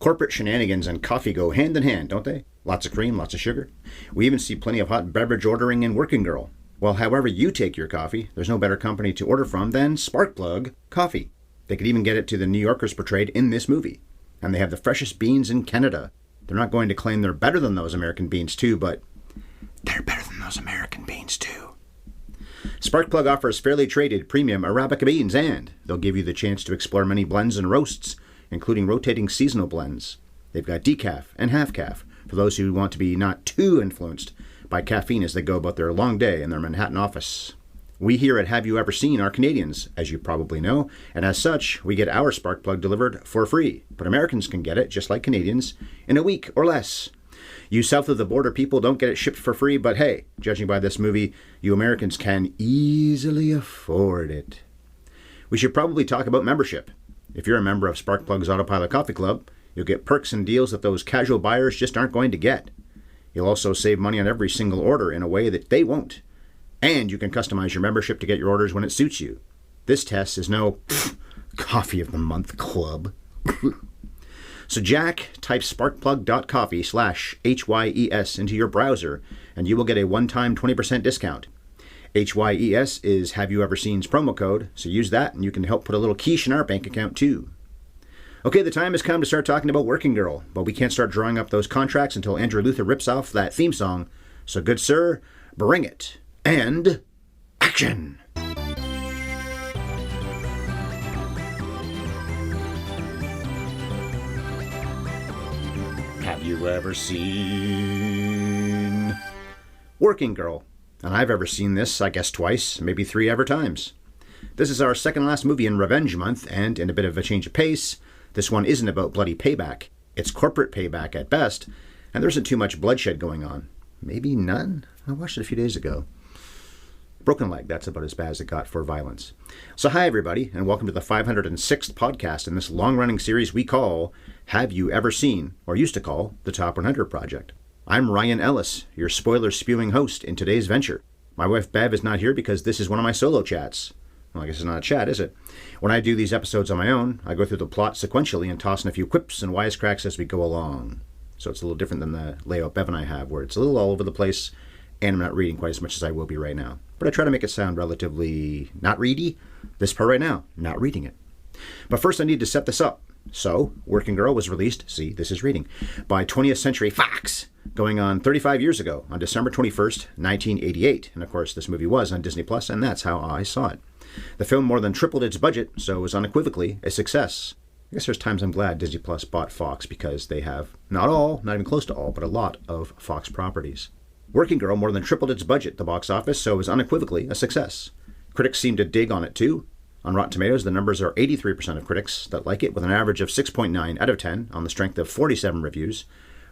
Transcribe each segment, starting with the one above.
Corporate shenanigans and coffee go hand in hand, don't they? Lots of cream, lots of sugar. We even see plenty of hot beverage ordering in Working Girl. Well, however you take your coffee, there's no better company to order from than Sparkplug Coffee. They could even get it to the New Yorkers portrayed in this movie. And they have the freshest beans in Canada. They're not going to claim they're better than those American beans too, but they're better than those American beans too. Sparkplug offers fairly traded premium Arabica beans, and they'll give you the chance to explore many blends and roasts, including rotating seasonal blends. They've got decaf and half calf for those who want to be not too influenced by caffeine as they go about their long day in their Manhattan office. We here at Have You Ever Seen are Canadians, as you probably know, and as such, we get our Sparkplug delivered for free. But Americans can get it, just like Canadians, in a week or less. You south of the border people don't get it shipped for free, but hey, judging by this movie, you Americans can easily afford it. We should probably talk about membership. If you're a member of Sparkplug's Autopilot Coffee Club, you'll get perks and deals that those casual buyers just aren't going to get. You'll also save money on every single order in a way that they won't. And you can customize your membership to get your orders when it suits you. This test is no Coffee of the Month Club. So Jack, type sparkplug.coffee/HYES into your browser, and you will get a one-time 20% discount. HYES is Have You Ever Seen's promo code, so use that and you can help put a little quiche in our bank account too. Okay, the time has come to start talking about Working Girl, but we can't start drawing up those contracts until Andrew Luther rips off that theme song. So good sir, bring it. And action! Have you ever seen Working Girl? And I've ever seen this, I guess, twice, maybe 3 ever times. This is our second last movie in Revenge Month, and in a bit of a change of pace, this one isn't about bloody payback. It's corporate payback at best, and there isn't too much bloodshed going on. Maybe none? I watched it a few days ago. Broken leg, that's about as bad as it got for violence. So hi everybody, and welcome to the 506th podcast in this long-running series we call Have You Ever Seen, or used to call, the Top 100 Project. I'm Ryan Ellis, your spoiler-spewing host in today's venture. My wife Bev is not here because this is one of my solo chats. Well, I guess it's not a chat, is it? When I do these episodes on my own, I go through the plot sequentially and toss in a few quips and wisecracks as we go along. So it's a little different than the layout Bev and I have, where it's a little all over the place, and I'm not reading quite as much as I will be right now. But I try to make it sound relatively not ready. This part right now, not reading it. But first I need to set this up. So, Working Girl was released, see, this is reading, by 20th Century Fox, going on 35 years ago, on December 21st, 1988. And of course, this movie was on Disney+, and that's how I saw it. The film more than tripled its budget, so it was unequivocally a success. I guess there's times I'm glad Disney Plus bought Fox because they have, not all, not even close to all, but a lot of Fox properties. Working Girl more than tripled its budget at the box office, so it was unequivocally a success. Critics seem to dig on it too. On Rotten Tomatoes, the numbers are 83% of critics that like it, with an average of 6.9 out of 10 on the strength of 47 reviews.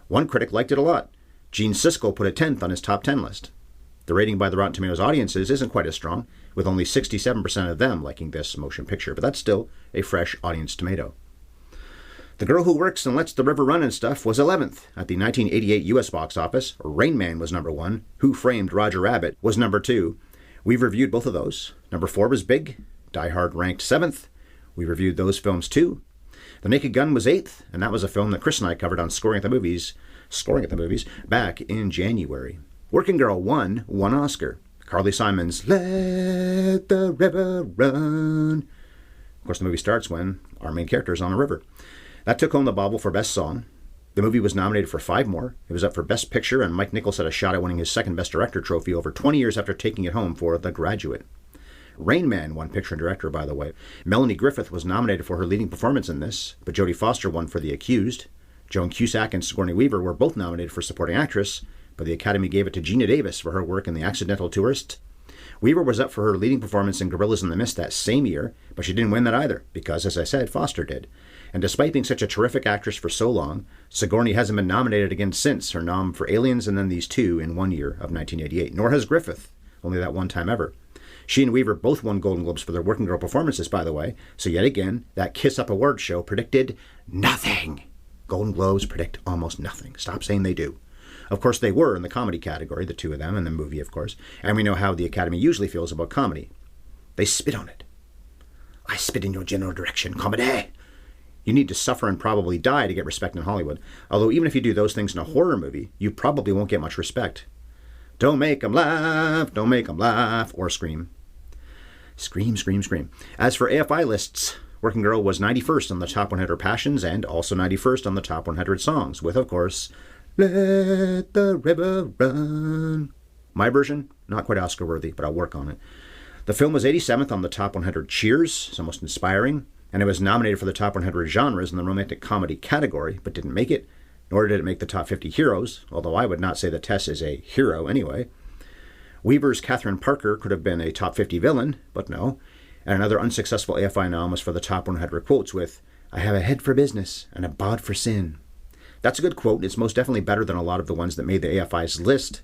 One critic liked it a lot. Gene Siskel put it 10th on his top 10 list. The rating by the Rotten Tomatoes audiences isn't quite as strong, with only 67% of them liking this motion picture, but that's still a fresh audience tomato. The Girl Who Works and Lets the River Run and Stuff was 11th at the 1988 US box office. Rain Man was number 1. Who Framed Roger Rabbit was number 2. We've reviewed both of those. Number 4 was Big. Die Hard ranked 7th. We reviewed those films too. The Naked Gun was 8th, and that was a film that Chris and I covered on Scoring at the Movies, back in January. Working Girl won 1 Oscar. Carly Simon's Let the River Run. Of course, the movie starts when our main character is on a river. That took home the bauble for Best Song. The movie was nominated for 5 more. It was up for Best Picture, and Mike Nichols had a shot at winning his second Best Director trophy over 20 years after taking it home for The Graduate. Rain Man won Picture and Director, by the way. Melanie Griffith was nominated for her leading performance in this, but Jodie Foster won for The Accused. Joan Cusack and Sigourney Weaver were both nominated for Supporting Actress, but the Academy gave it to Geena Davis for her work in The Accidental Tourist. Weaver was up for her leading performance in Gorillas in the Mist that same year, but she didn't win that either, because, as I said, Foster did. And despite being such a terrific actress for so long, Sigourney hasn't been nominated again since her nom for Aliens and then these two in one year of 1988, nor has Griffith, only that one time ever. She and Weaver both won Golden Globes for their Working Girl performances, by the way, so yet again, that Kiss Up Award show predicted nothing. Golden Globes predict almost nothing. Stop saying they do. Of course, they were in the comedy category, the two of them, and the movie, of course, and we know how the Academy usually feels about comedy. They spit on it. I spit in your general direction, comedy. You need to suffer and probably die to get respect in Hollywood. Although even if you do those things in a horror movie, you probably won't get much respect. Don't make 'em laugh, don't make 'em laugh, or scream. Scream, scream, scream. As for AFI lists, Working Girl was 91st on the top 100 passions and also 91st on the top 100 songs, with, of course, Let the River Run. My version, not quite Oscar-worthy, but I'll work on it. The film was 87th on the top 100 cheers, it's almost inspiring, and it was nominated for the top 100 genres in the romantic comedy category, but didn't make it, nor did it make the top 50 heroes, although I would not say that Tess is a hero anyway. Weaver's Catherine Parker could have been a top 50 villain, but no. And another unsuccessful AFI nom was for the top 100 quotes with, I have a head for business and a bod for sin. That's a good quote, and it's most definitely better than a lot of the ones that made the AFI's list,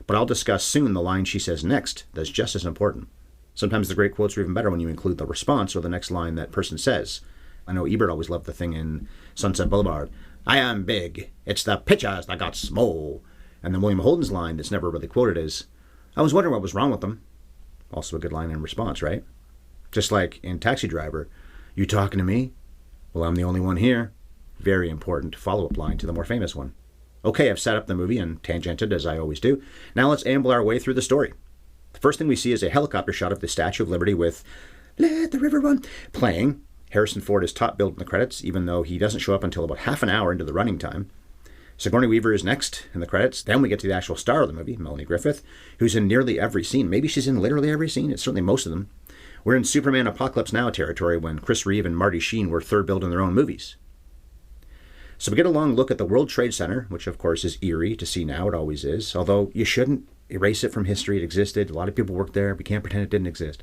but I'll discuss soon the line she says next that's just as important. Sometimes the great quotes are even better when you include the response or the next line that person says. I know Ebert always loved the thing in Sunset Boulevard, I am big, it's the pictures that got small. And then William Holden's line that's never really quoted is, I was wondering what was wrong with them. Also a good line in response, right? Just like in Taxi Driver, you talking to me? Well, I'm the only one here. Very important follow-up line to the more famous one. Okay, I've set up the movie and tangented as I always do. Now let's amble our way through the story. The first thing we see is a helicopter shot of the Statue of Liberty with Let the River Run playing. Harrison Ford is top billed in the credits, even though he doesn't show up until about half an hour into the running time. Sigourney Weaver is next in the credits. Then we get to the actual star of the movie, Melanie Griffith, who's in nearly every scene. Maybe she's in literally every scene. It's certainly most of them. We're in Superman Apocalypse Now territory when Chris Reeve and Marty Sheen were third billed in their own movies. So we get a long look at the World Trade Center, which of course is eerie to see now. It always is. Although you shouldn't erase it from history. It existed. A lot of people worked there. We can't pretend it didn't exist.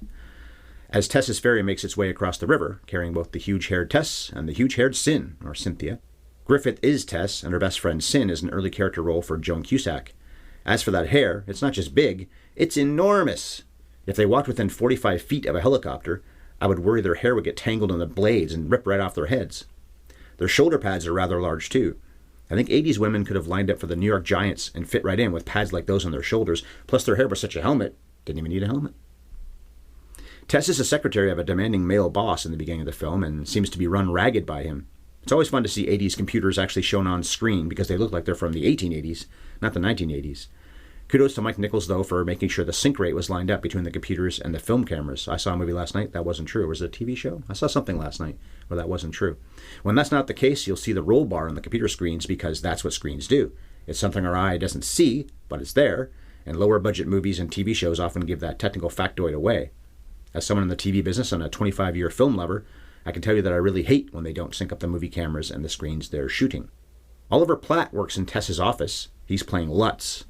As Tess's ferry makes its way across the river, carrying both the huge-haired Tess and the huge-haired Sin, or Cynthia, Griffith is Tess, and her best friend Sin is an early character role for Joan Cusack. As for that hair, it's not just big, it's enormous. If they walked within 45 feet of a helicopter, I would worry their hair would get tangled in the blades and rip right off their heads. Their shoulder pads are rather large too. I think 80s women could have lined up for the New York Giants and fit right in with pads like those on their shoulders, plus their hair was such a helmet, didn't even need a helmet. Tess is a secretary of a demanding male boss in the beginning of the film and seems to be run ragged by him. It's always fun to see 80s computers actually shown on screen because they look like they're from the 1880s, not the 1980s. Kudos to Mike Nichols, though, for making sure the sync rate was lined up between the computers and the film cameras. I saw a movie last night, that wasn't true. Was it a TV show? I saw something last night where that wasn't true. When that's not the case, you'll see the roll bar on the computer screens because that's what screens do. It's something our eye doesn't see, but it's there, and lower budget movies and TV shows often give that technical factoid away. As someone in the TV business and a 25-year film lover, I can tell you that I really hate when they don't sync up the movie cameras and the screens they're shooting. Oliver Platt works in Tess's office. He's playing Lutz.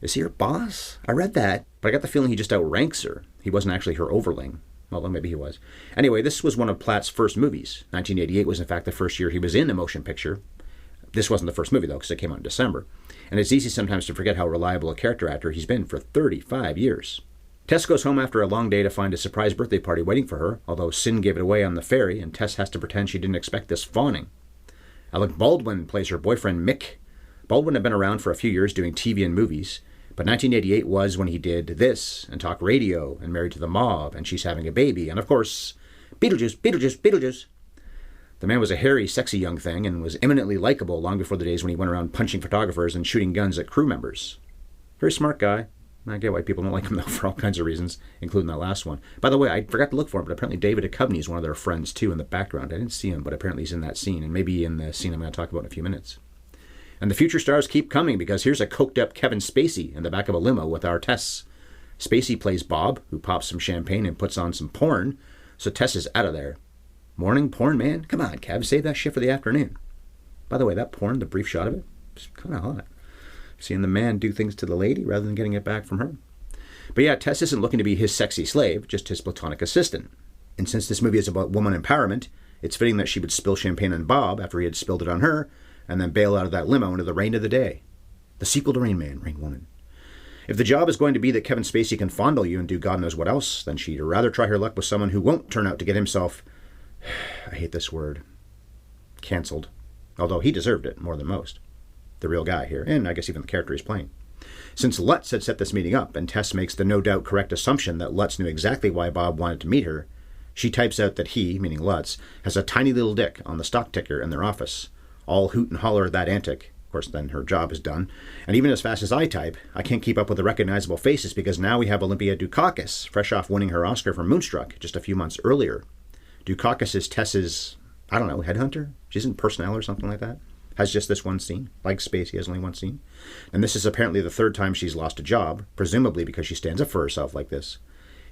Is he her boss? I read that, but I got the feeling he just outranks her. He wasn't actually her overling. Although maybe he was. Anyway, this was one of Platt's first movies. 1988 was in fact the first year he was in a motion picture. This wasn't the first movie, though, because it came out in December. And it's easy sometimes to forget how reliable a character actor he's been for 35 years. Tess goes home after a long day to find a surprise birthday party waiting for her, although Sin gave it away on the ferry, and Tess has to pretend she didn't expect this fawning. Alec Baldwin plays her boyfriend, Mick. Baldwin had been around for a few years doing TV and movies, but 1988 was when he did this, and Talk Radio, and Married to the Mob, and She's Having a Baby, and of course, Beetlejuice, Beetlejuice, Beetlejuice. The man was a hairy, sexy young thing, and was eminently likable long before the days when he went around punching photographers and shooting guns at crew members. Very smart guy. I get why people don't like him, though, for all kinds of reasons, including that last one. By the way, I forgot to look for him, but apparently David Duchovny is one of their friends, too, in the background. I didn't see him, but apparently he's in that scene, and maybe in the scene I'm going to talk about in a few minutes. And the future stars keep coming, because here's a coked-up Kevin Spacey in the back of a limo with our Tess. Spacey plays Bob, who pops some champagne and puts on some porn, so Tess is out of there. Morning porn, man? Come on, Kev, save that shit for the afternoon. By the way, that porn, the brief shot of it, it's kind of hot. Seeing the man do things to the lady rather than getting it back from her. But yeah, Tess isn't looking to be his sexy slave, just his platonic assistant. And since this movie is about woman empowerment, it's fitting that she would spill champagne on Bob after he had spilled it on her, and then bail out of that limo into the rain of the day. The sequel to Rain Man, Rain Woman. If the job is going to be that Kevin Spacey can fondle you and do God knows what else, then she'd rather try her luck with someone who won't turn out to get himself, I hate this word, canceled. Although he deserved it more than most. The real guy here, and I guess even the character he's playing. Since Lutz had set this meeting up, and Tess makes the no doubt correct assumption that Lutz knew exactly why Bob wanted to meet her, She types out that he, meaning Lutz, has a tiny little dick on the stock ticker in their office. All hoot and holler at that antic. Of course, then her job is done. And even as fast as I type, I can't keep up with the recognizable faces because now we have Olympia Dukakis, fresh off winning her Oscar for Moonstruck just a few months earlier. Dukakis is Tess's, headhunter? She's in Personnel or something like that. Has just this one scene. Like Spacey, has only one scene. And this is apparently the third time she's lost a job, presumably because she stands up for herself like this.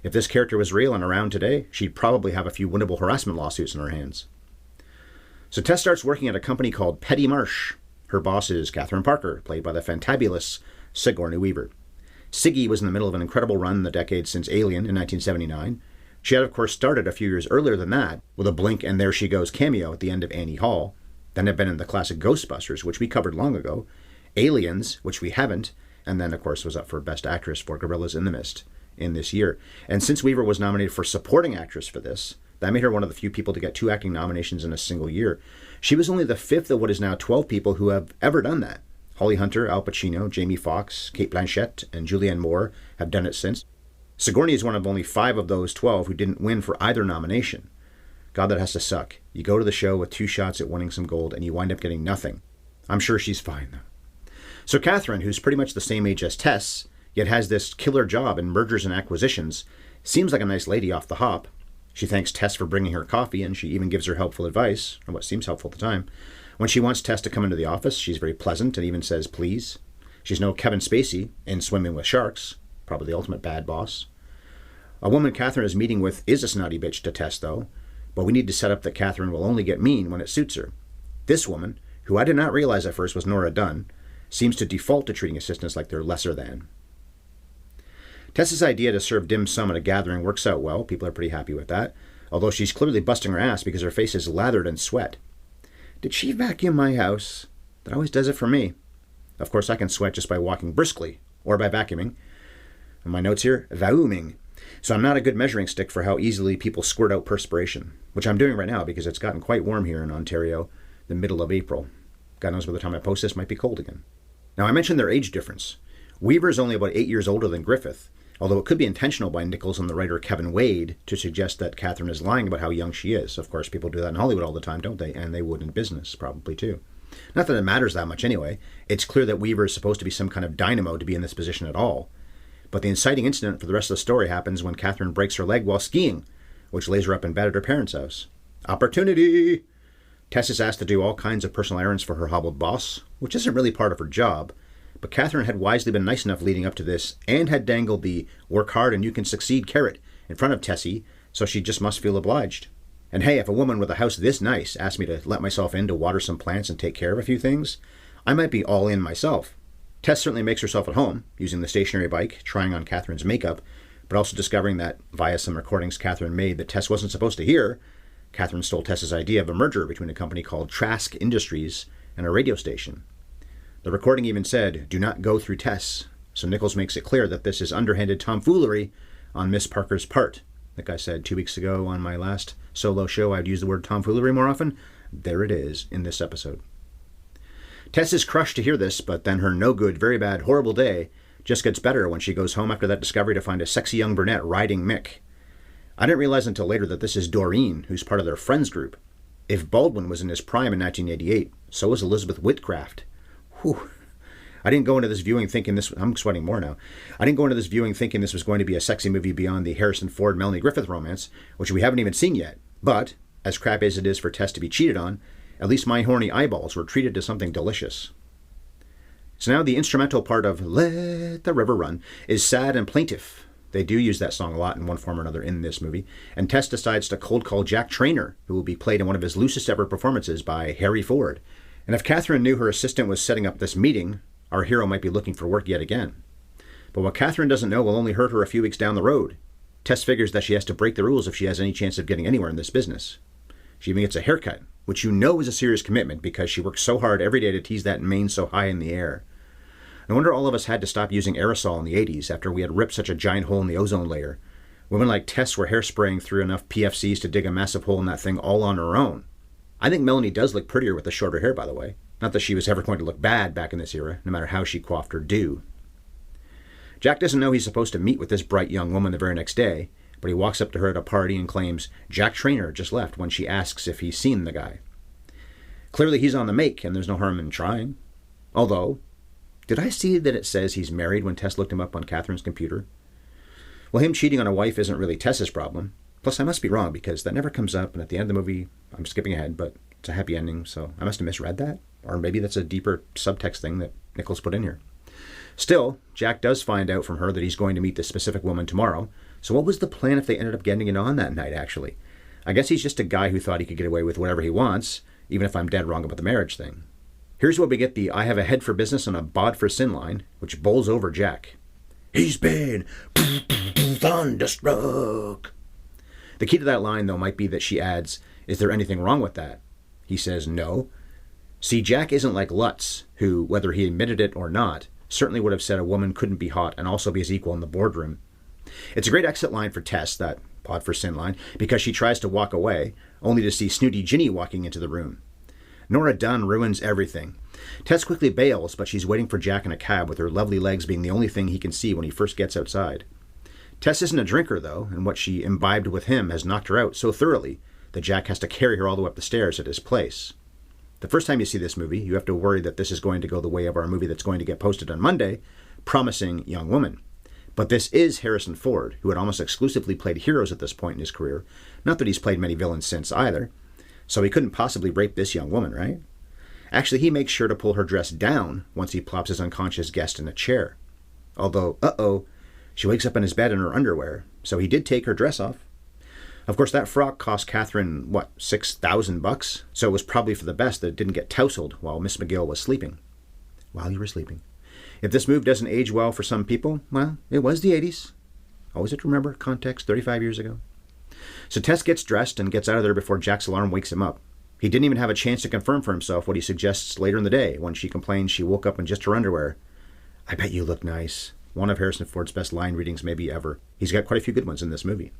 If this character was real and around today, she'd probably have a few winnable harassment lawsuits in her hands. So Tess starts working at a company called Petty Marsh. Her boss is Catherine Parker, played by the fantabulous Sigourney Weaver. Siggy was in the middle of an incredible run in the decade since Alien in 1979. She had, of course, started a few years earlier than that, with a blink and there she goes cameo at the end of Annie Hall, then had been in the classic Ghostbusters, which we covered long ago, Aliens, which we haven't, and then, of course, was up for Best Actress for Gorillas in the Mist in this year. And since Weaver was nominated for Supporting Actress for this, that made her one of the few people to get 2 acting nominations in a single year. She was only the 5th of what is now 12 people who have ever done that. Holly Hunter, Al Pacino, Jamie Foxx, Cate Blanchett, and Julianne Moore have done it since. Sigourney is one of only 5 of those 12 who didn't win for either nomination. God, that has to suck. You go to the show with 2 shots at winning some gold and you wind up getting nothing. I'm sure she's fine, though. So Catherine, who's pretty much the same age as Tess, yet has this killer job in mergers and acquisitions, seems like a nice lady off the hop. She thanks Tess for bringing her coffee, and she even gives her helpful advice, or what seems helpful at the time. When she wants Tess to come into the office, she's very pleasant and even says please. She's no Kevin Spacey in Swimming with Sharks, probably the ultimate bad boss. A woman Catherine is meeting with is a snotty bitch to Tess, though, but we need to set up that Catherine will only get mean when it suits her. This woman, who I did not realize at first was Nora Dunn, seems to default to treating assistants like they're lesser than. Tess's idea to serve dim sum at a gathering works out well. People are pretty happy with that, although she's clearly busting her ass because her face is lathered in sweat. Did she vacuum my house? That always does it for me. Of course, I can sweat just by walking briskly, or by vacuuming. And my notes here, vauming. So I'm not a good measuring stick for how easily people squirt out perspiration, which I'm doing right now because it's gotten quite warm here in Ontario, the middle of April. God knows by the time I post this, might be cold again. Now, I mentioned their age difference. Weaver is only about 8 years older than Griffith, although it could be intentional by Nichols and the writer Kevin Wade to suggest that Catherine is lying about how young she is. Of course, people do that in Hollywood all the time, don't they? And they would in business, probably, too. Not that it matters that much anyway. It's clear that Weaver is supposed to be some kind of dynamo to be in this position at all. But the inciting incident for the rest of the story happens when Catherine breaks her leg while skiing, which lays her up in bed at her parents' house. Opportunity! Tess is asked to do all kinds of personal errands for her hobbled boss, which isn't really part of her job. But Catherine had wisely been nice enough leading up to this and had dangled the work hard and you can succeed carrot in front of Tessie, so she just must feel obliged. And hey, if a woman with a house this nice asked me to let myself in to water some plants and take care of a few things, I might be all in myself. Tess certainly makes herself at home, using the stationary bike, trying on Catherine's makeup, but also discovering that, via some recordings Catherine made that Tess wasn't supposed to hear, Catherine stole Tess's idea of a merger between a company called Trask Industries and a radio station. The recording even said, "Do not go through Tess," so Nichols makes it clear that this is underhanded tomfoolery on Miss Parker's part. Like I said 2 weeks ago on my last solo show, I'd use the word tomfoolery more often. There it is in this episode. Tess is crushed to hear this, but then her no-good, very bad, horrible day just gets better when she goes home after that discovery to find a sexy young brunette riding Mick. I didn't realize until later that this is Doreen, who's part of their friends group. If Baldwin was in his prime in 1988, so was Elizabeth Whitcraft. Whew. I didn't go into this viewing thinking this... I'm sweating more now. I didn't go into this viewing thinking this was going to be a sexy movie beyond the Harrison Ford-Melanie Griffith romance, which we haven't even seen yet. But, as crappy as it is for Tess to be cheated on, at least my horny eyeballs were treated to something delicious. So now the instrumental part of Let the River Run is sad and plaintive. They do use that song a lot in one form or another in this movie. And Tess decides to cold call Jack Traynor, who will be played in one of his loosest ever performances by Harry Ford. And if Catherine knew her assistant was setting up this meeting, our hero might be looking for work yet again. But what Catherine doesn't know will only hurt her a few weeks down the road. Tess figures that she has to break the rules if she has any chance of getting anywhere in this business. She even gets a haircut, which you know is a serious commitment because she works so hard every day to tease that mane so high in the air. No wonder all of us had to stop using aerosol in the 80s after we had ripped such a giant hole in the ozone layer. Women like Tess were hairspraying through enough PFCs to dig a massive hole in that thing all on her own. I think Melanie does look prettier with the shorter hair, by the way. Not that she was ever going to look bad back in this era, no matter how she coiffed her do. Jack doesn't know he's supposed to meet with this bright young woman the very next day, but he walks up to her at a party and claims Jack Traynor just left when she asks if he's seen the guy. Clearly he's on the make, and there's no harm in trying. Although, did I see that it says he's married when Tess looked him up on Catherine's computer? Well, him cheating on a wife isn't really Tess's problem. Plus, I must be wrong, because that never comes up, and at the end of the movie, I'm skipping ahead, but it's a happy ending, so I must have misread that. Or maybe that's a deeper subtext thing that Nichols put in here. Still, Jack does find out from her that he's going to meet this specific woman tomorrow. So what was the plan if they ended up getting it on that night, actually? I guess he's just a guy who thought he could get away with whatever he wants, even if I'm dead wrong about the marriage thing. Here's where we get the I have a head for business and a bod for sin line, which bowls over Jack. He's been thunderstruck. The key to that line, though, might be that she adds, is there anything wrong with that? He says no. See, Jack isn't like Lutz, who, whether he admitted it or not, certainly would have said a woman couldn't be hot and also be his equal in the boardroom. It's a great exit line for Tess, that pod for sin line, because she tries to walk away, only to see snooty Ginny walking into the room. Nora Dunn ruins everything. Tess quickly bails, but she's waiting for Jack in a cab, with her lovely legs being the only thing he can see when he first gets outside. Tess isn't a drinker, though, and what she imbibed with him has knocked her out so thoroughly that Jack has to carry her all the way up the stairs at his place. The first time you see this movie, you have to worry that this is going to go the way of our movie that's going to get posted on Monday, Promising Young Woman. But this is Harrison Ford, who had almost exclusively played heroes at this point in his career. Not that he's played many villains since either. So he couldn't possibly rape this young woman, right? Actually, he makes sure to pull her dress down once he plops his unconscious guest in a chair. Although, she wakes up in his bed in her underwear, so he did take her dress off. Of course, that frock cost Catherine, $6,000? So it was probably for the best that it didn't get tousled while Miss McGill was sleeping. While you were sleeping. If this move doesn't age well for some people, well, it was the 80s. Always have to remember context 35 years ago. So Tess gets dressed and gets out of there before Jack's alarm wakes him up. He didn't even have a chance to confirm for himself what he suggests later in the day when she complains she woke up in just her underwear. I bet you look nice. One of Harrison Ford's best line readings maybe ever. He's got quite a few good ones in this movie.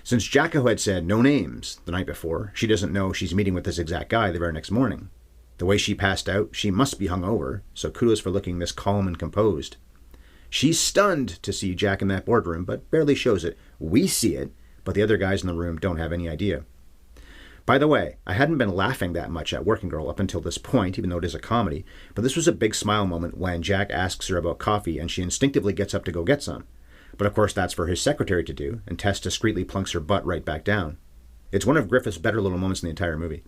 Since Jacko had said no names the night before, she doesn't know she's meeting with this exact guy the very next morning. The way she passed out, she must be hungover, so kudos for looking this calm and composed. She's stunned to see Jack in that boardroom, but barely shows it. We see it, but the other guys in the room don't have any idea. By the way, I hadn't been laughing that much at Working Girl up until this point, even though it is a comedy, but this was a big smile moment when Jack asks her about coffee and she instinctively gets up to go get some. But of course that's for his secretary to do, and Tess discreetly plunks her butt right back down. It's one of Griffith's better little moments in the entire movie.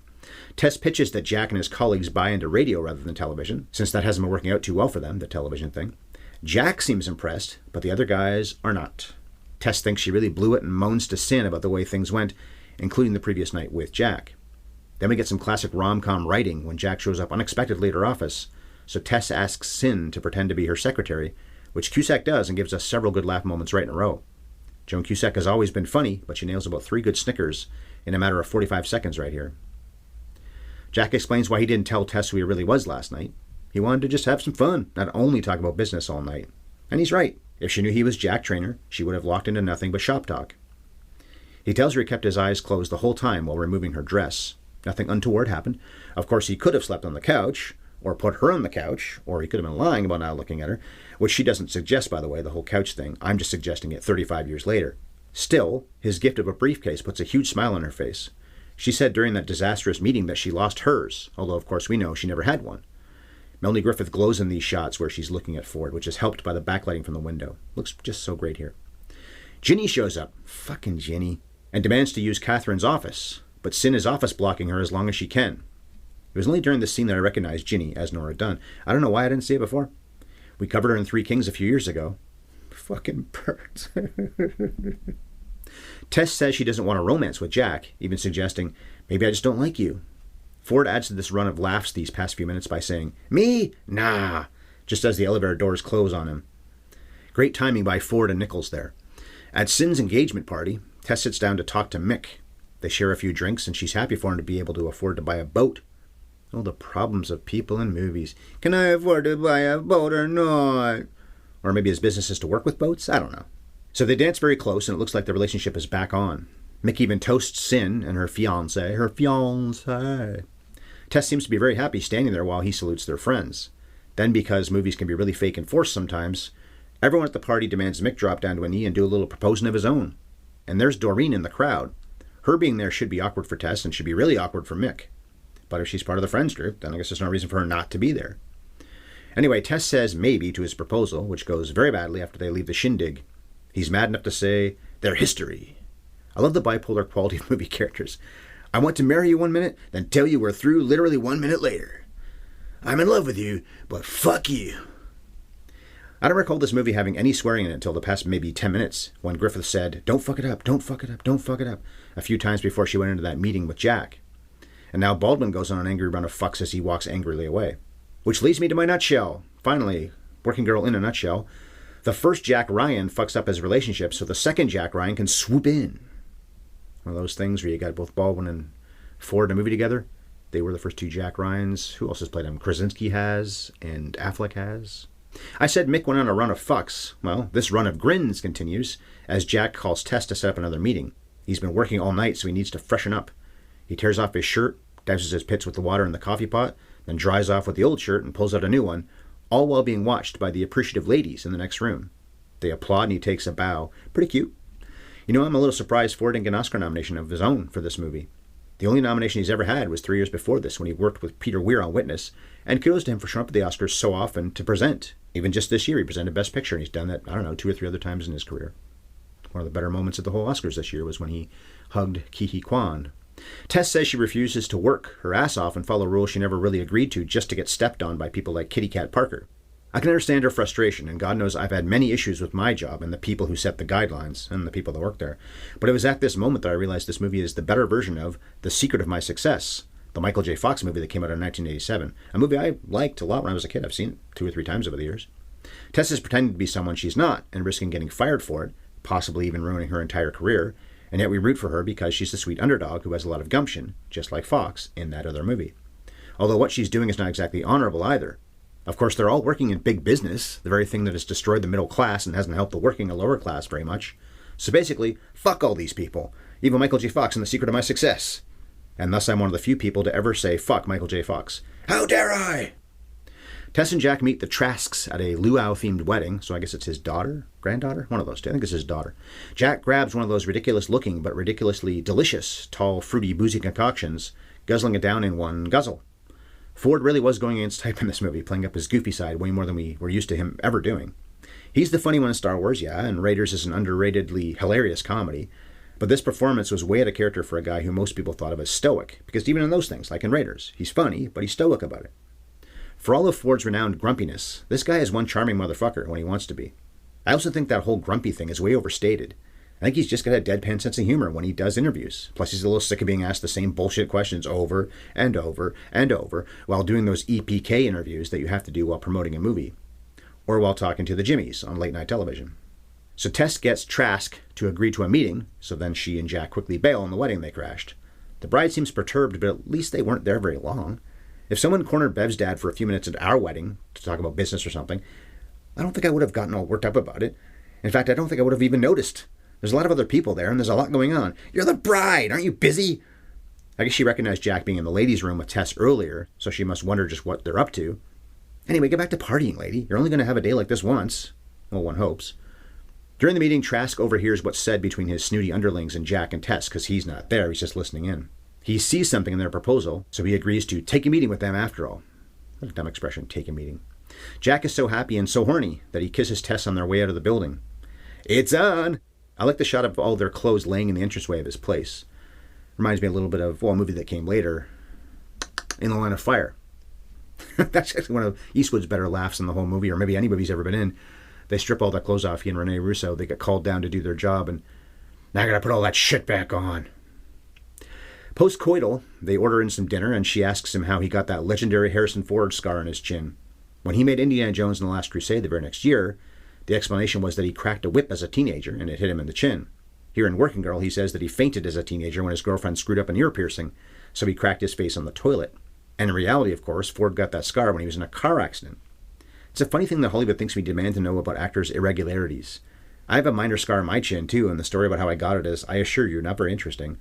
Tess pitches that Jack and his colleagues buy into radio rather than television, since that hasn't been working out too well for them, the television thing. Jack seems impressed, but the other guys are not. Tess thinks she really blew it and moans to Sin about the way things went, including the previous night with Jack. Then we get some classic rom-com writing when Jack shows up unexpectedly at her office, so Tess asks Sin to pretend to be her secretary, which Cusack does and gives us several good laugh moments right in a row. Joan Cusack has always been funny, but she nails about 3 good snickers in a matter of 45 seconds right here. Jack explains why he didn't tell Tess who he really was last night. He wanted to just have some fun, not only talk about business all night. And he's right. If she knew he was Jack Traynor, she would have locked into nothing but shop talk. He tells her he kept his eyes closed the whole time while removing her dress. Nothing untoward happened. Of course, he could have slept on the couch, or put her on the couch, or he could have been lying about not looking at her, which she doesn't suggest, by the way, the whole couch thing. I'm just suggesting it 35 years later. Still, his gift of a briefcase puts a huge smile on her face. She said during that disastrous meeting that she lost hers, although of course we know she never had one. Melanie Griffith glows in these shots where she's looking at Ford, which is helped by the backlighting from the window. Looks just so great here. Ginny shows up, fucking Ginny, and demands to use Catherine's office, but Sin is office blocking her as long as she can. It was only during this scene that I recognized Ginny as Nora Dunn. I don't know why I didn't see it before. We covered her in 3 Kings a few years ago. Fucking birds. Tess says she doesn't want a romance with Jack, even suggesting, maybe I just don't like you. Ford adds to this run of laughs these past few minutes by saying, me? Nah, just as the elevator doors close on him. Great timing by Ford and Nichols there. At Sin's engagement party, Tess sits down to talk to Mick. They share a few drinks, and she's happy for him to be able to afford to buy a boat. Oh, the problems of people in movies. Can I afford to buy a boat or not? Or maybe his business is to work with boats? I don't know. So they dance very close, and it looks like the relationship is back on. Mick even toasts Sin and her fiancé. Tess seems to be very happy standing there while he salutes their friends. Then, because movies can be really fake and forced sometimes, everyone at the party demands Mick drop down to a knee and do a little proposing of his own. And there's Doreen in the crowd. Her being there should be awkward for Tess and should be really awkward for Mick. But if she's part of the friends group, then I guess there's no reason for her not to be there. Anyway, Tess says maybe to his proposal, which goes very badly after they leave the shindig. He's mad enough to say, "They're history." I love the bipolar quality of movie characters. I want to marry you 1 minute, then tell you we're through literally 1 minute later. I'm in love with you, but fuck you. I don't recall this movie having any swearing in it until the past maybe 10 minutes, when Griffith said, "Don't fuck it up, don't fuck it up, don't fuck it up," a few times before she went into that meeting with Jack. And now Baldwin goes on an angry run of fucks as he walks angrily away. Which leads me to my nutshell. Finally, working girl in a nutshell. The first Jack Ryan fucks up his relationship, so the second Jack Ryan can swoop in. One of those things where you got both Baldwin and Ford in a movie together. They were the first two Jack Ryans. Who else has played them? Krasinski has, and Affleck has. I said Mick went on a run of fucks. Well, this run of grins continues, as Jack calls Tess to set up another meeting. He's been working all night, so he needs to freshen up. He tears off his shirt, douses his pits with the water in the coffee pot, then dries off with the old shirt and pulls out a new one, all while being watched by the appreciative ladies in the next room. They applaud and he takes a bow. Pretty cute. You know, I'm a little surprised Ford didn't get an Oscar nomination of his own for this movie. The only nomination he's ever had was 3 years before this, when he worked with Peter Weir on Witness, and kudos to him for showing up at the Oscars so often to present. Even just this year, he presented Best Picture, and he's done that, 2 or 3 other times in his career. One of the better moments of the whole Oscars this year was when he hugged Ke Huy Quan. Tess says she refuses to work her ass off and follow rules she never really agreed to just to get stepped on by people like Kitty Cat Parker. I can understand her frustration, and God knows I've had many issues with my job and the people who set the guidelines and the people that work there. But it was at this moment that I realized this movie is the better version of The Secret of My Success, the Michael J. Fox movie that came out in 1987, a movie I liked a lot when I was a kid. I've seen it 2 or 3 times over the years. Tess is pretending to be someone she's not and risking getting fired for it, possibly even ruining her entire career, and yet we root for her because she's the sweet underdog who has a lot of gumption, just like Fox in that other movie. Although what she's doing is not exactly honorable either. Of course, they're all working in big business, the very thing that has destroyed the middle class and hasn't helped the working or lower class very much. So basically, fuck all these people, even Michael J. Fox in The Secret of My Success. And thus I'm one of the few people to ever say fuck Michael J. Fox. How dare I? Tess and Jack meet the Trasks at a luau-themed wedding, so I guess it's his daughter? Granddaughter? One of those two. I think it's his daughter. Jack grabs one of those ridiculous-looking but ridiculously delicious, tall, fruity, boozy concoctions, guzzling it down in one guzzle. Ford really was going against type in this movie, playing up his goofy side way more than we were used to him ever doing. He's the funny one in Star Wars, yeah, and Raiders is an underratedly hilarious comedy, but this performance was way out of character for a guy who most people thought of as stoic, because even in those things, like in Raiders, he's funny, but he's stoic about it. For all of Ford's renowned grumpiness, this guy is one charming motherfucker when he wants to be. I also think that whole grumpy thing is way overstated. I think he's just got a deadpan sense of humor when he does interviews. Plus, he's a little sick of being asked the same bullshit questions over and over and over while doing those EPK interviews that you have to do while promoting a movie. Or while talking to the Jimmies on late night television. So Tess gets Trask to agree to a meeting, so then she and Jack quickly bail on the wedding they crashed. The bride seems perturbed, but at least they weren't there very long. If someone cornered Bev's dad for a few minutes at our wedding to talk about business or something, I don't think I would have gotten all worked up about it. In fact, I don't think I would have even noticed. There's a lot of other people there, and there's a lot going on. You're the bride! Aren't you busy? I guess she recognized Jack being in the ladies' room with Tess earlier, so she must wonder just what they're up to. Anyway, get back to partying, lady. You're only going to have a day like this once. Well, one hopes. During the meeting, Trask overhears what's said between his snooty underlings and Jack and Tess, because he's not there. He's just listening in. He sees something in their proposal, so he agrees to take a meeting with them after all. What a dumb expression, take a meeting. Jack is so happy and so horny that he kisses Tess on their way out of the building. It's on! I like the shot of all their clothes laying in the entranceway of his place. Reminds me a little bit of, a movie that came later, In the Line of Fire. That's actually one of Eastwood's better laughs in the whole movie, or maybe any movie he's ever been in. They strip all their clothes off, he and Rene Russo. They get called down to do their job, and now I gotta put all that shit back on. Post-coital, they order in some dinner, and she asks him how he got that legendary Harrison Ford scar on his chin. When he made Indiana Jones and the Last Crusade the very next year, the explanation was that he cracked a whip as a teenager, and it hit him in the chin. Here in Working Girl, he says that he fainted as a teenager when his girlfriend screwed up an ear piercing, so he cracked his face on the toilet. And in reality, of course, Ford got that scar when he was in a car accident. It's a funny thing that Hollywood thinks we demand to know about actors' irregularities. I have a minor scar on my chin, too, and the story about how I got it is, I assure you, not very interesting.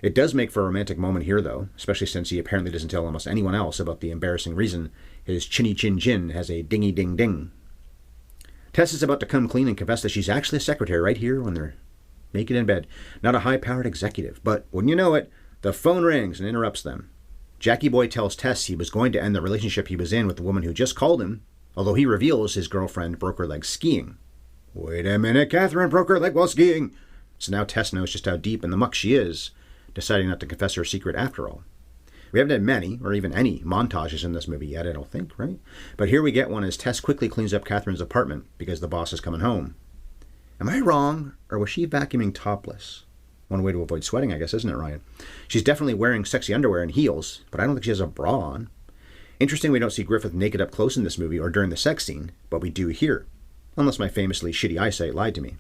It does make for a romantic moment here, though, especially since he apparently doesn't tell almost anyone else about the embarrassing reason his chinny chin chin has a dingy ding ding. Tess is about to come clean and confess that she's actually a secretary right here when they're naked in bed. Not a high-powered executive. But wouldn't you know it, the phone rings and interrupts them. Jackie Boy tells Tess he was going to end the relationship he was in with the woman who just called him, although he reveals his girlfriend broke her leg skiing. Wait a minute, Catherine broke her leg while skiing. So now Tess knows just how deep in the muck she is, deciding not to confess her secret after all. We haven't had many, or even any, montages in this movie yet, I don't think, right? But here we get one as Tess quickly cleans up Catherine's apartment because the boss is coming home. Am I wrong, or was she vacuuming topless? One way to avoid sweating, I guess, isn't it, Ryan? She's definitely wearing sexy underwear and heels, but I don't think she has a bra on. Interesting we don't see Griffith naked up close in this movie or during the sex scene, but we do here. Unless my famously shitty eyesight lied to me.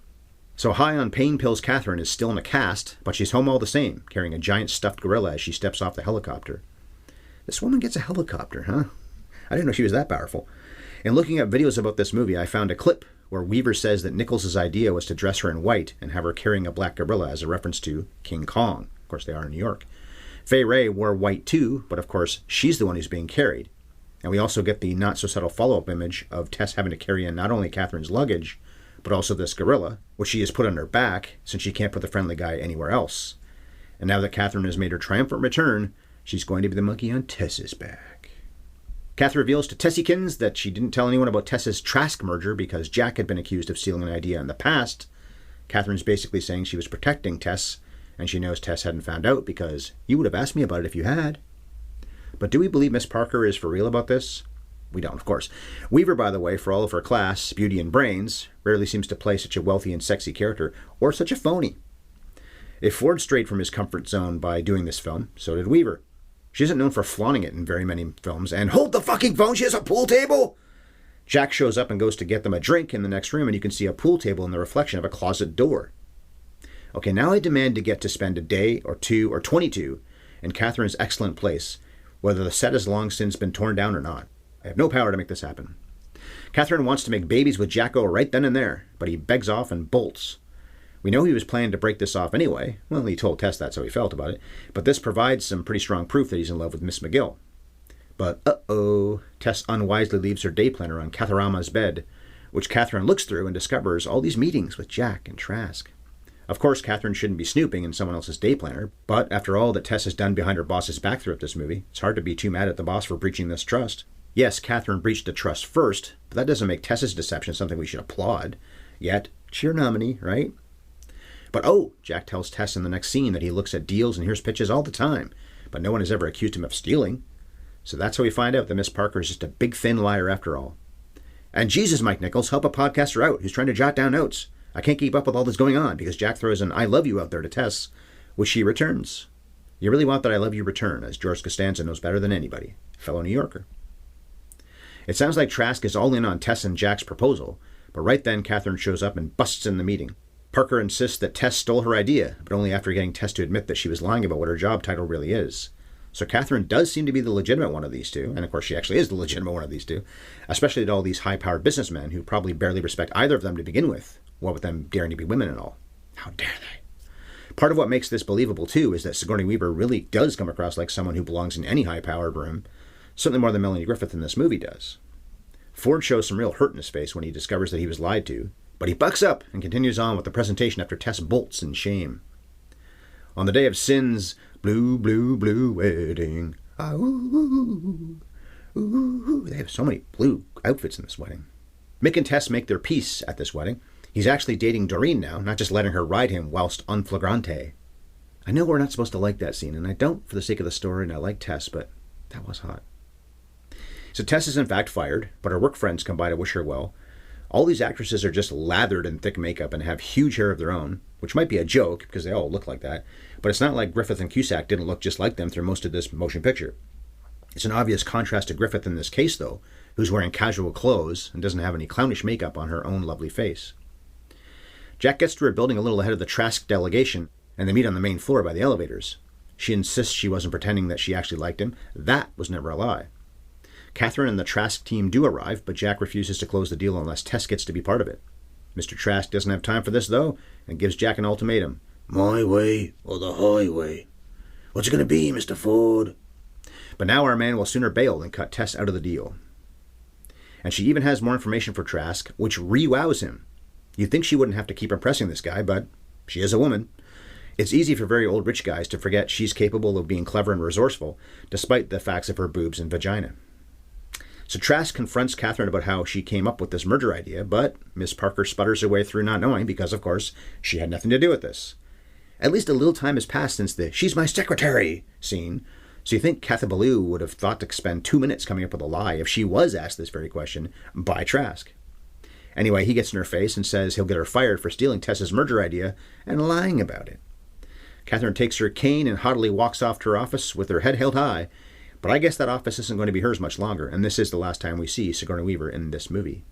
So high on pain pills Catherine is still in a cast, but she's home all the same, carrying a giant stuffed gorilla as she steps off the helicopter. This woman gets a helicopter, huh? I didn't know she was that powerful. In looking at videos about this movie, I found a clip where Weaver says that Nichols' idea was to dress her in white and have her carrying a black gorilla as a reference to King Kong. Of course, they are in New York. Fay Wray wore white too, but of course, she's the one who's being carried. And we also get the not-so-subtle follow-up image of Tess having to carry in not only Catherine's luggage, but also this gorilla, which she has put on her back since she can't put the friendly guy anywhere else. And now that Catherine has made her triumphant return, she's going to be the monkey on Tess's back. Kath reveals to Tessikins that she didn't tell anyone about Tess's Trask merger because Jack had been accused of stealing an idea in the past. Catherine's basically saying she was protecting Tess, and she knows Tess hadn't found out because you would have asked me about it if you had. But do we believe Miss Parker is for real about this? We don't, of course. Weaver, by the way, for all of her class, beauty, and brains, rarely seems to play such a wealthy and sexy character, or such a phony. If Ford strayed from his comfort zone by doing this film, so did Weaver. She isn't known for flaunting it in very many films, and hold the fucking phone, she has a pool table! Jack shows up and goes to get them a drink in the next room, and you can see a pool table in the reflection of a closet door. Okay, now I demand to get to spend a day, or 2, or 22 in Catherine's excellent place, whether the set has long since been torn down or not. I have no power to make this happen. Catherine wants to make babies with Jacko right then and there, but he begs off and bolts. We know he was planning to break this off anyway. Well, he told Tess that's how he felt about it, but this provides some pretty strong proof that he's in love with Miss McGill. But uh-oh, Tess unwisely leaves her day planner on Catherama's bed, which Catherine looks through and discovers all these meetings with Jack and Trask. Of course, Catherine shouldn't be snooping in someone else's day planner, but after all that Tess has done behind her boss's back throughout this movie, it's hard to be too mad at the boss for breaching this trust. Yes, Catherine breached the trust first, but that doesn't make Tess's deception something we should applaud. Yet, cheer nominee, right? But oh, Jack tells Tess in the next scene that he looks at deals and hears pitches all the time, but no one has ever accused him of stealing. So that's how we find out that Miss Parker is just a big thin liar after all. And Jesus, Mike Nichols, help a podcaster out who's trying to jot down notes. I can't keep up with all this going on because Jack throws an I love you out there to Tess, which she returns. You really want that I love you return, as George Costanza knows better than anybody, fellow New Yorker. It sounds like Trask is all in on Tess and Jack's proposal, but right then Catherine shows up and busts in the meeting. Parker insists that Tess stole her idea, but only after getting Tess to admit that she was lying about what her job title really is. So Catherine does seem to be the legitimate one of these two, and of course she actually is the legitimate one of these two, especially to all these high-powered businessmen who probably barely respect either of them to begin with, what with them daring to be women and all. How dare they? Part of what makes this believable, too, is that Sigourney Weaver really does come across like someone who belongs in any high-powered room, certainly more than Melanie Griffith in this movie does. Ford shows some real hurt in his face when he discovers that he was lied to, but he bucks up and continues on with the presentation after Tess bolts in shame. On the day of Sin's blue, blue, blue wedding, ah, ooh, ooh, ooh. They have so many blue outfits in this wedding. Mick and Tess make their peace at this wedding. He's actually dating Doreen now, not just letting her ride him whilst en flagrante. I know we're not supposed to like that scene, and I don't for the sake of the story, and I like Tess, but that was hot. So Tess is in fact fired, but her work friends come by to wish her well. All these actresses are just lathered in thick makeup and have huge hair of their own, which might be a joke because they all look like that, but it's not like Griffith and Cusack didn't look just like them through most of this motion picture. It's an obvious contrast to Griffith in this case, though, who's wearing casual clothes and doesn't have any clownish makeup on her own lovely face. Jack gets to her building a little ahead of the Trask delegation, and they meet on the main floor by the elevators. She insists she wasn't pretending that she actually liked him. That was never a lie. Catherine and the Trask team do arrive, but Jack refuses to close the deal unless Tess gets to be part of it. Mr. Trask doesn't have time for this, though, and gives Jack an ultimatum. My way or the highway. What's it going to be, Mr. Ford? But now our man will sooner bail than cut Tess out of the deal. And she even has more information for Trask, which re-wows him. You'd think she wouldn't have to keep impressing this guy, but She is a woman. It's easy for very old rich guys to forget she's capable of being clever and resourceful, despite the facts of her boobs and vagina. So Trask confronts Catherine about how she came up with this murder idea, but Miss Parker sputters her way through not knowing because, of course, she had nothing to do with this. At least a little time has passed since the "she's my secretary" scene, so you think Kathy Ballou would have thought to spend 2 minutes coming up with a lie if she was asked this very question by Trask. Anyway, he gets in her face and says he'll get her fired for stealing Tess's murder idea and lying about it. Catherine takes her cane and haughtily walks off to her office with her head held high, but I guess that office isn't going to be hers much longer, and this is the last time we see Sigourney Weaver in this movie.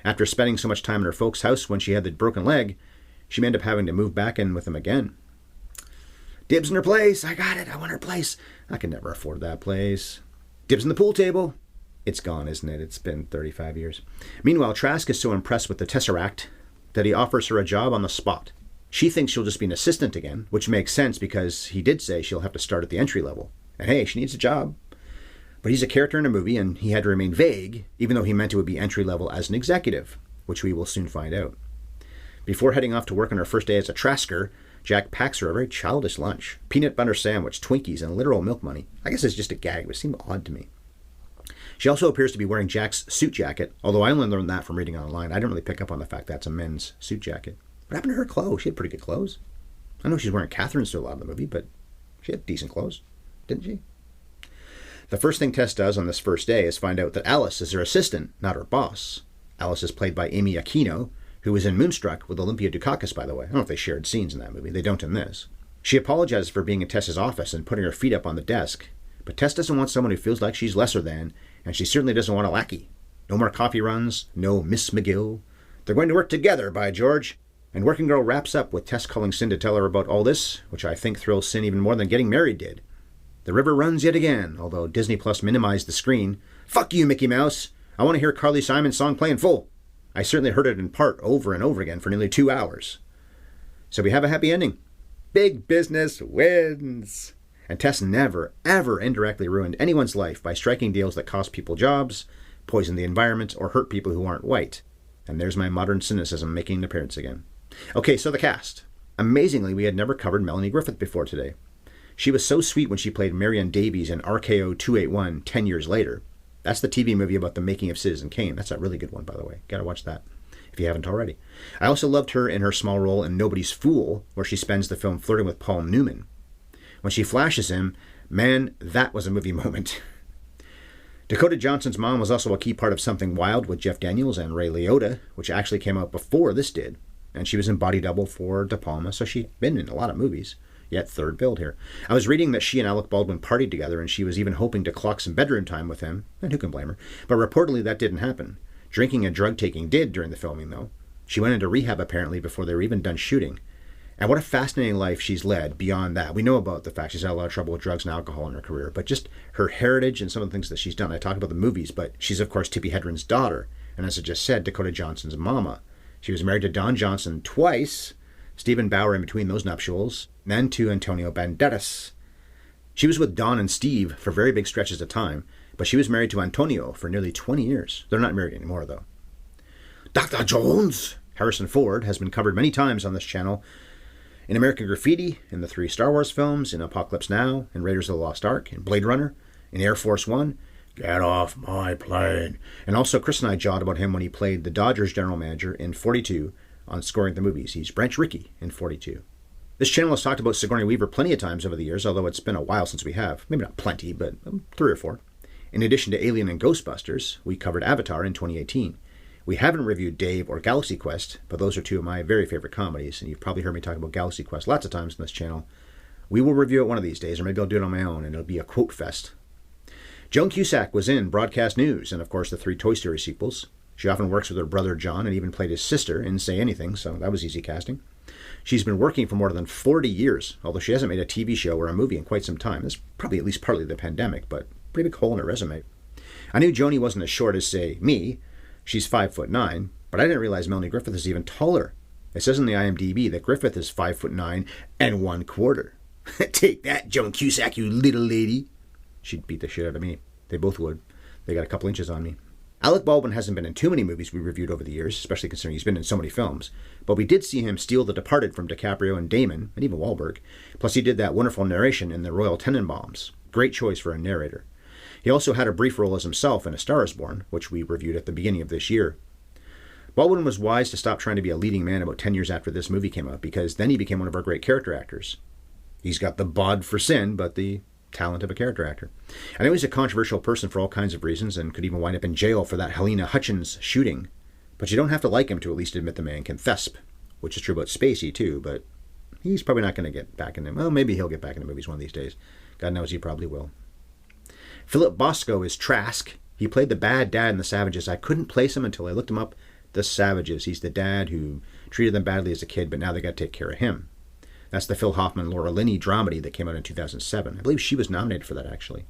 After spending so much time in her folks' house when she had the broken leg, she may end up having to move back in with them again. Dibs in her place. I got it. I want her place. I can never afford that place. Dibs in the pool table. It's gone, isn't it? It's been 35 years. Meanwhile, Trask is so impressed with the Tesseract that he offers her a job on the spot. She thinks she'll just be an assistant again, which makes sense because he did say she'll have to start at the entry level. And hey, she needs a job. But he's a character in a movie, and he had to remain vague, even though he meant it would be entry level as an executive, which we will soon find out. Before heading off to work on her first day as a Trasker, Jack packs her a very childish lunch. Peanut butter sandwich, Twinkies, and literal milk money. I guess it's just a gag, but it seemed odd to me. She also appears to be wearing Jack's suit jacket, although I only learned that from reading online. I didn't really pick up on the fact that's a men's suit jacket. What happened to her clothes? She had pretty good clothes. I know she's wearing Catherine's through a lot of the movie, but she had decent clothes, didn't she? The first thing Tess does on this first day is find out that Alice is her assistant, not her boss. Alice is played by Amy Aquino, who was in Moonstruck with Olympia Dukakis, by the way. I don't know if they shared scenes in that movie. They don't in this. She apologizes for being in Tess's office and putting her feet up on the desk, but Tess doesn't want someone who feels like she's lesser than, and she certainly doesn't want a lackey. No more coffee runs, no Miss McGill. They're going to work together, by George. And Working Girl wraps up with Tess calling Sin to tell her about all this, which I think thrills Sin even more than getting married did. The river runs yet again, although Disney Plus minimized the screen. Fuck you, Mickey Mouse. I want to hear Carly Simon's song play in full. I certainly heard it in part over and over again for nearly 2 hours. So we have a happy ending. Big business wins. And Tess never, ever indirectly ruined anyone's life by striking deals that cost people jobs, poison the environment, or hurt people who aren't white. And there's my modern cynicism making an appearance again. Okay, so the cast. Amazingly, we had never covered Melanie Griffith before today. She was so sweet when she played Marion Davies in RKO 281 10 years later. That's the TV movie about the making of Citizen Kane. That's a really good one, by the way. Gotta watch that, if you haven't already. I also loved her in her small role in Nobody's Fool, where she spends the film flirting with Paul Newman. When she flashes him, man, that was a movie moment. Dakota Johnson's mom was also a key part of Something Wild with Jeff Daniels and Ray Liotta, which actually came out before this did. And she was in body double for De Palma, so she'd been in a lot of movies. Yet third build here. I was reading that she and Alec Baldwin partied together, and she was even hoping to clock some bedroom time with him, and who can blame her? But reportedly that didn't happen. Drinking and drug taking did during the filming, though. She went into rehab apparently before they were even done shooting. And what a fascinating life she's led beyond that. We know about the fact she's had a lot of trouble with drugs and alcohol in her career, but just her heritage and some of the things that she's done. I talk about the movies, but she's of course Tippi Hedren's daughter, and as I just said, Dakota Johnson's mama. She was married to Don Johnson twice, Stephen Bauer in between those nuptials, then to Antonio Banderas. She was with Don and Steve for very big stretches of time, but she was married to Antonio for nearly 20 years. They're not married anymore, though. Dr. Jones! Harrison Ford has been covered many times on this channel. In American Graffiti, in the 3 Star Wars films, in Apocalypse Now, in Raiders of the Lost Ark, in Blade Runner, in Air Force One, Get off my plane. And also Chris and I jawed about him when he played the Dodgers general manager in 42 on Scoring the Movies. He's Branch Rickey in 42. This channel has talked about Sigourney Weaver plenty of times over the years, although it's been a while since we have. Maybe not plenty, but 3 or 4. In addition to Alien and Ghostbusters, we covered Avatar in 2018. We haven't reviewed Dave or Galaxy Quest, but those are 2 of my very favorite comedies, and you've probably heard me talk about Galaxy Quest lots of times on this channel. We will review it one of these days, or maybe I'll do it on my own, and it'll be a quote fest. Joan Cusack was in Broadcast News, and of course the 3 Toy Story sequels. She often works with her brother John, and even played his sister in Say Anything, so that was easy casting. She's been working for more than 40 years, although she hasn't made a TV show or a movie in quite some time. That's probably at least partly the pandemic, but pretty big hole in her resume. I knew Joni wasn't as short as, say, me. She's 5'9", but I didn't realize Melanie Griffith is even taller. It says in the IMDb that Griffith is 5'9" and 1/4. Take that, Joan Cusack, you little lady. She'd beat the shit out of me. They both would. They got a couple inches on me. Alec Baldwin hasn't been in too many movies we reviewed over the years, especially considering he's been in so many films, but we did see him steal The Departed from DiCaprio and Damon, and even Wahlberg. Plus he did that wonderful narration in The Royal Tenenbaums. Great choice for a narrator. He also had a brief role as himself in A Star is Born, which we reviewed at the beginning of this year. Baldwin was wise to stop trying to be a leading man about 10 years after this movie came out, because then he became one of our great character actors. He's got the bod for sin, but the talent of a character actor. I know he's a controversial person for all kinds of reasons and could even wind up in jail for that Helena Hutchins shooting. But you don't have to like him to at least admit the man can thesp, which is true about Spacey too, but he's probably not going to get back in them. Well, maybe he'll get back into movies one of these days. God knows he probably will. Philip Bosco is Trask. He played the bad dad in The Savages. I couldn't place him until I looked him up. The Savages. He's the dad who treated them badly as a kid, but now they got to take care of him. That's the Phil Hoffman, Laura Linney dramedy that came out in 2007. I believe she was nominated for that, actually.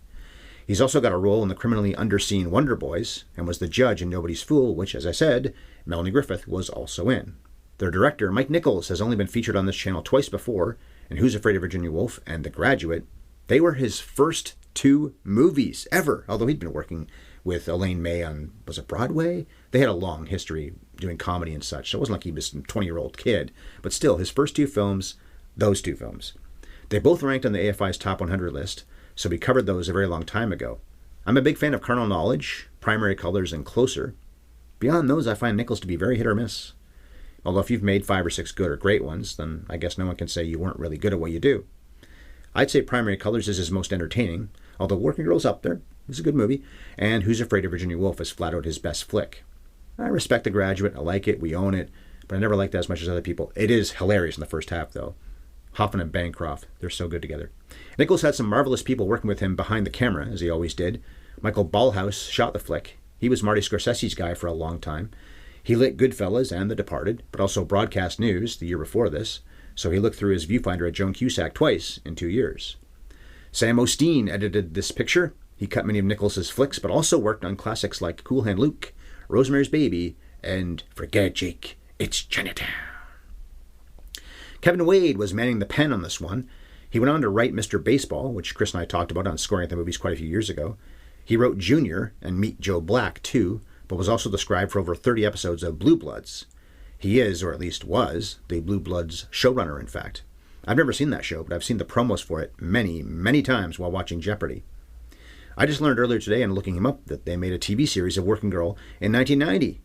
He's also got a role in the criminally underseen Wonder Boys and was the judge in Nobody's Fool, which, as I said, Melanie Griffith was also in. Their director, Mike Nichols, has only been featured on this channel twice before, in Who's Afraid of Virginia Woolf and The Graduate. They were his first 2 movies ever, although he'd been working with Elaine May on, was it Broadway? They had a long history doing comedy and such, so it wasn't like he was a 20-year-old kid. But still, his first 2 films, those 2 films. They both ranked on the AFI's Top 100 list, so we covered those a very long time ago. I'm a big fan of Carnal Knowledge, Primary Colors, and Closer. Beyond those, I find Nichols to be very hit or miss. Although if you've made 5 or 6 good or great ones, then I guess no one can say you weren't really good at what you do. I'd say Primary Colors is his most entertaining, although Working Girl's up there. It's a good movie. And Who's Afraid of Virginia Woolf is flat out his best flick. I respect The Graduate. I like it. We own it. But I never liked it as much as other people. It is hilarious in the first half, though. Hoffman and Bancroft, they're so good together. Nichols had some marvelous people working with him behind the camera, as he always did. Michael Ballhaus shot the flick. He was Marty Scorsese's guy for a long time. He lit Goodfellas and The Departed, but also Broadcast News the year before this, so he looked through his viewfinder at Joan Cusack twice in 2 years. Sam Osteen edited this picture. He cut many of Nichols' flicks, but also worked on classics like Cool Hand Luke, Rosemary's Baby, and Forget It, Jake, It's Chinatown. Kevin Wade was manning the pen on this one. He went on to write Mr. Baseball, which Chris and I talked about on Scoring at the Movies quite a few years ago. He wrote Junior and Meet Joe Black, too, but was also the scribe for over 30 episodes of Blue Bloods. He is, or at least was, the Blue Bloods showrunner, in fact. I've never seen that show, but I've seen the promos for it many, many times while watching Jeopardy! I just learned earlier today in looking him up that they made a TV series of Working Girl in 1990.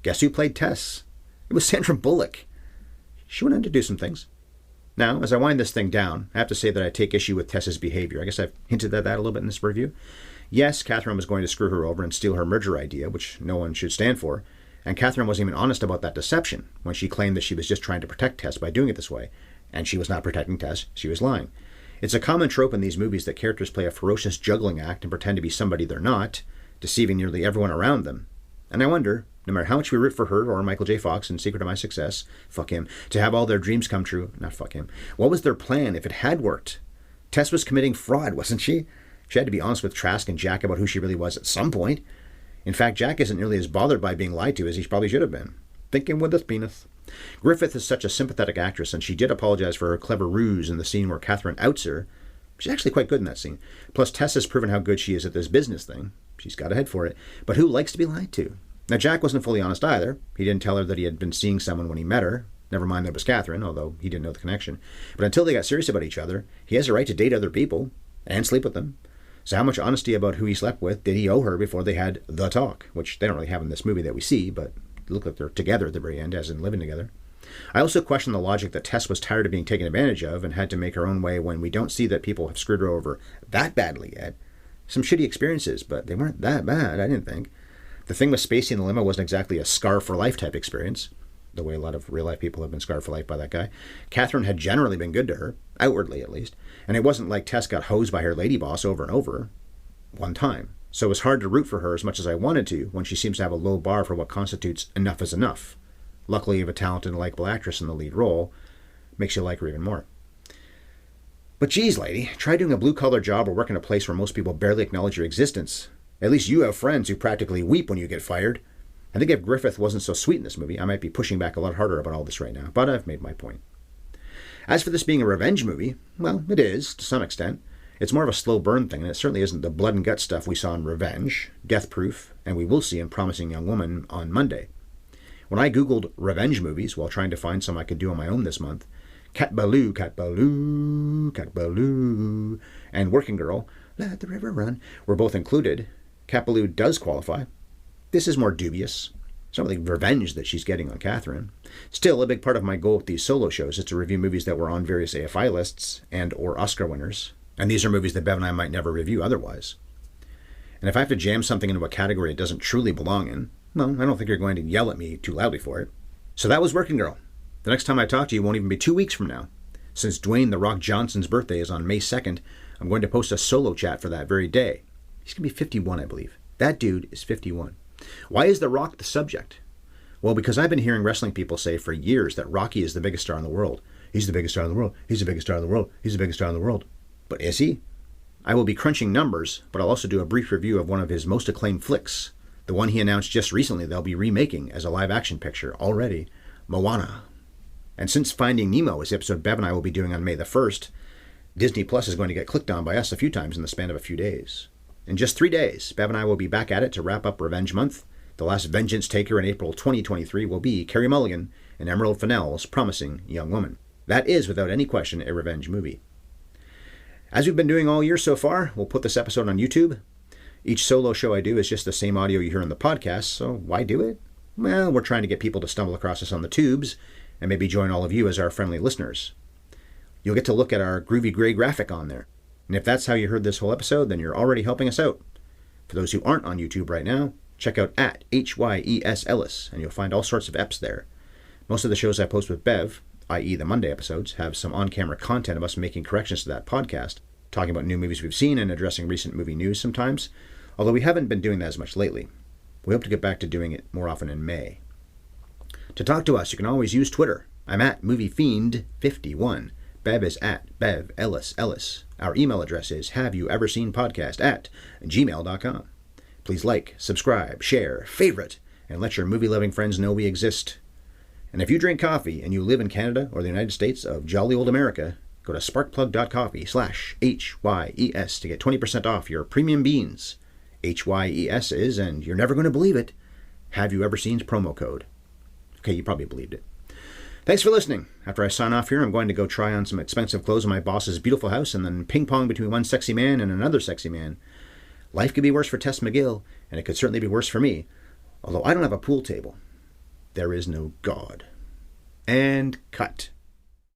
Guess who played Tess? It was Sandra Bullock. She went on to do some things. Now, as I wind this thing down, I have to say that I take issue with Tess's behavior. I guess I've hinted at that a little bit in this review. Yes, Catherine was going to screw her over and steal her merger idea, which no one should stand for. And Catherine wasn't even honest about that deception when she claimed that she was just trying to protect Tess by doing it this way. And she was not protecting Tess, she was lying. It's a common trope in these movies that characters play a ferocious juggling act and pretend to be somebody they're not, deceiving nearly everyone around them. And I wonder, no matter how much we root for her or Michael J. Fox in Secret of My Success, fuck him, to have all their dreams come true, not fuck him, what was their plan if it had worked? Tess was committing fraud, wasn't she? She had to be honest with Trask and Jack about who she really was at some point. In fact, Jack isn't nearly as bothered by being lied to as he probably should have been. Thinking with his penis. Griffith is such a sympathetic actress, and she did apologize for her clever ruse in the scene where Catherine outs her. She's actually quite good in that scene. Plus, Tess has proven how good she is at this business thing. She's got a head for it. But who likes to be lied to? Now, Jack wasn't fully honest either. He didn't tell her that he had been seeing someone when he met her. Never mind that it was Catherine, although he didn't know the connection. But until they got serious about each other, he has a right to date other people and sleep with them. So how much honesty about who he slept with did he owe her before they had the talk? Which they don't really have in this movie that we see, but it looked like they're together at the very end, as in living together. I also question the logic that Tess was tired of being taken advantage of and had to make her own way when we don't see that people have screwed her over that badly yet. Some shitty experiences, but they weren't that bad, I didn't think. The thing with Spacey in the limo wasn't exactly a scar-for-life type experience, the way a lot of real-life people have been scarred for life by that guy. Catherine had generally been good to her, outwardly at least, and it wasn't like Tess got hosed by her lady boss over and over, one time. So it was hard to root for her as much as I wanted to when she seems to have a low bar for what constitutes enough is enough. Luckily, you have a talented and likable actress in the lead role. Makes you like her even more. But geez, lady, try doing a blue-collar job or work in a place where most people barely acknowledge your existence. At least you have friends who practically weep when you get fired. I think if Griffith wasn't so sweet in this movie, I might be pushing back a lot harder about all this right now, but I've made my point. As for this being a revenge movie, well, it is, to some extent. It's more of a slow burn thing, and it certainly isn't the blood and guts stuff we saw in Revenge, Death Proof, and we will see in Promising Young Woman on Monday. When I googled revenge movies while trying to find some I could do on my own this month, Cat Ballou, Cat Ballou, Cat Ballou, and Working Girl, Let the River Run, were both included. Cat Ballou does qualify. This is more dubious. It's not really revenge that she's getting on Catherine. Still, a big part of my goal with these solo shows is to review movies that were on various AFI lists and or Oscar winners. And these are movies that Bev and I might never review otherwise. And if I have to jam something into a category it doesn't truly belong in, well, I don't think you're going to yell at me too loudly for it. So that was Working Girl. The next time I talk to you won't even be 2 weeks from now. Since Dwayne "The Rock" Johnson's birthday is on May 2nd, I'm going to post a solo chat for that very day. He's going to be 51, I believe. That dude is 51. Why is The Rock the subject? Well, because I've been hearing wrestling people say for years that Rocky is the biggest star in the world. He's the biggest star in the world. He's the biggest star in the world. He's the biggest star in the world. But is he? I will be crunching numbers, but I'll also do a brief review of one of his most acclaimed flicks, the one he announced just recently they'll be remaking as a live-action picture already, Moana. And since Finding Nemo is the episode Bev and I will be doing on May the 1st, Disney Plus is going to get clicked on by us a few times in the span of a few days. In just 3 days, Bev and I will be back at it to wrap up Revenge Month. The last vengeance taker in April 2023 will be Carey Mulligan and Emerald Fennell's Promising Young Woman. That is, without any question, a revenge movie. As we've been doing all year so far, we'll put this episode on YouTube. Each solo show I do is just the same audio you hear on the podcast, so why do it? Well, we're trying to get people to stumble across us on the tubes and maybe join all of you as our friendly listeners. You'll get to look at our groovy gray graphic on there. And if that's how you heard this whole episode, then you're already helping us out. For those who aren't on YouTube right now, check out at HYES Ellis, and you'll find all sorts of eps there. Most of the shows I post with Bev, i.e. the Monday episodes, have some on-camera content of us making corrections to that podcast, talking about new movies we've seen and addressing recent movie news sometimes, although we haven't been doing that as much lately. We hope to get back to doing it more often in May. To talk to us, you can always use Twitter. I'm at MovieFiend51. Bev is at Bev Ellis Ellis. Our email address is haveyouvseensepodcast@gmail.com. Please like, subscribe, share, favorite, and let your movie-loving friends know we exist. And if you drink coffee and you live in Canada or the United States of jolly old America, go to sparkplug.coffee/HYES to get 20% off your premium beans. HYES is, and you're never going to believe it, Have You Ever Seen's promo code. Okay, you probably believed it. Thanks for listening. After I sign off here, I'm going to go try on some expensive clothes in my boss's beautiful house and then ping-pong between one sexy man and another sexy man. Life could be worse for Tess McGill, and it could certainly be worse for me, although I don't have a pool table. There is no God. And cut.